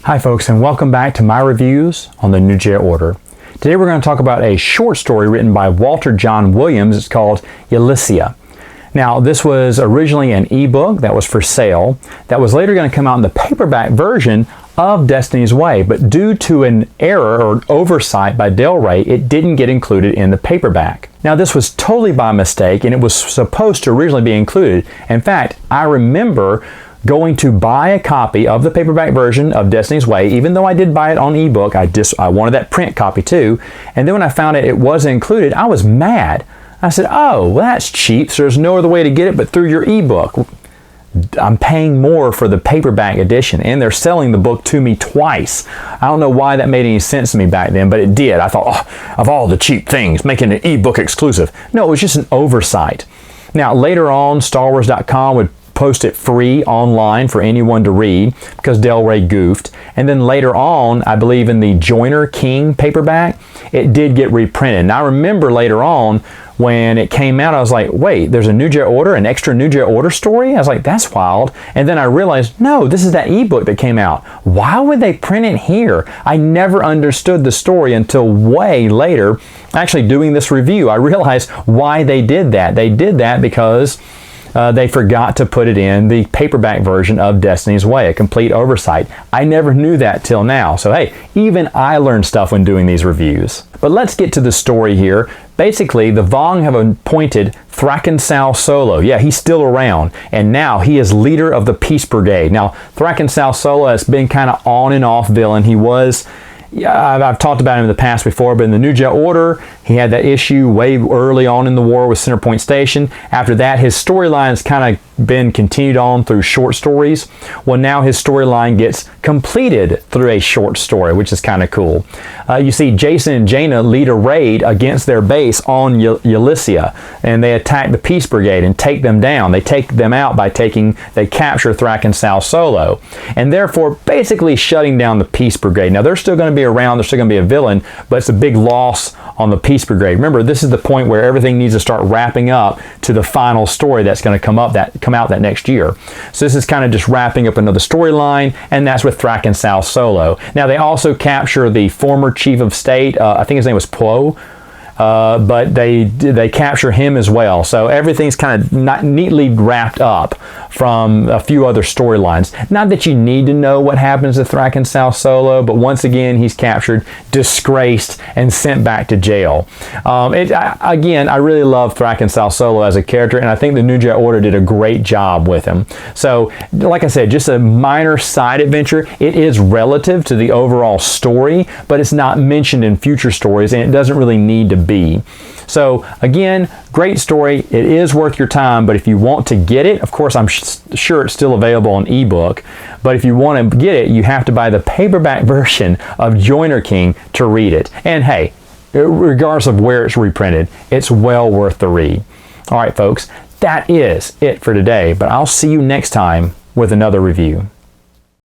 Hi folks, and welcome back to my reviews on the New Jay Order. Today we're going to talk about a short story written by Walter Jon Williams. It's called Ylesia. Now this was originally an ebook that was for sale that was later going to come out in the paperback version of Destiny's Way, but due to an error or oversight by Del Rey, it didn't get included in the paperback. Now this was totally by mistake, and it was supposed to originally be included. In fact, I remember going to buy a copy of the paperback version of Destiny's Way, even though I did buy it on ebook. I wanted that print copy too. And then when I found it wasn't included, I was mad. I said, oh, well, that's cheap, so there's no other way to get it but through your ebook. I'm paying more for the paperback edition, and they're selling the book to me twice. I don't know why that made any sense to me back then, but it did. I thought, oh, of all the cheap things, making an ebook exclusive. No, it was just an oversight. Now, later on, StarWars.com would post it free online for anyone to read because Del Rey goofed. And then later on, I believe in the Joiner King paperback, it did get reprinted. And I remember later on when it came out, I was like, wait, there's a New Jay Order, an extra New Jay Order story? I was like, that's wild. And then I realized, no, this is that ebook that came out. Why would they print it here? I never understood the story until way later, actually doing this review. I realized why they did that. They did that because they forgot to put it in the paperback version of Destiny's Way, a complete oversight. I never knew that till now. So hey, even I learned stuff when doing these reviews. But let's get to the story here. Basically, the Vong have appointed Thraken Sal Solo. Yeah, he's still around, and now he is leader of the Peace Brigade. Now, Thraken Sal Solo has been kind of on and off villain. He was, I've talked about him in the past before, but in the New Jay Order, he had that issue way early on in the war with Centerpoint Station. After that, his storyline's kind of been continued on through short stories. Well, now his storyline gets completed through a short story, which is kind of cool. You see Jason and Jaina lead a raid against their base on Ylesia, and they attack the Peace Brigade and take them down. They take them out by they capture Thraken Sal Solo, and therefore basically shutting down the Peace Brigade. Now they're still going to be around, they're still going to be a villain, but it's a big loss on the Peace Brigade. Remember, this is the point where everything needs to start wrapping up to the final story that's going to come out that next year. So this is kind of just wrapping up another storyline, and that's with Thraken Sal Solo. Now they also capture the former chief of state, I think his name was Plo, but they capture him as well. So everything's kind of not neatly wrapped up from a few other storylines. Not that you need to know what happens to Thraken Sal Solo, but once again he's captured, disgraced, and sent back to jail. Again, I really love Thraken Sal Solo as a character, and I think the New Jay Order did a great job with him. So, like I said, just a minor side adventure. It is relative to the overall story, but it's not mentioned in future stories, and it doesn't really need to be. So again, great story. It is worth your time, but if you want to get it, of course I'm sure it's still available on ebook, but if you want to get it, you have to buy the paperback version of Joiner King to read it. And hey, regardless of where it's reprinted, it's well worth the read. All right, folks, that is it for today, but I'll see you next time with another review.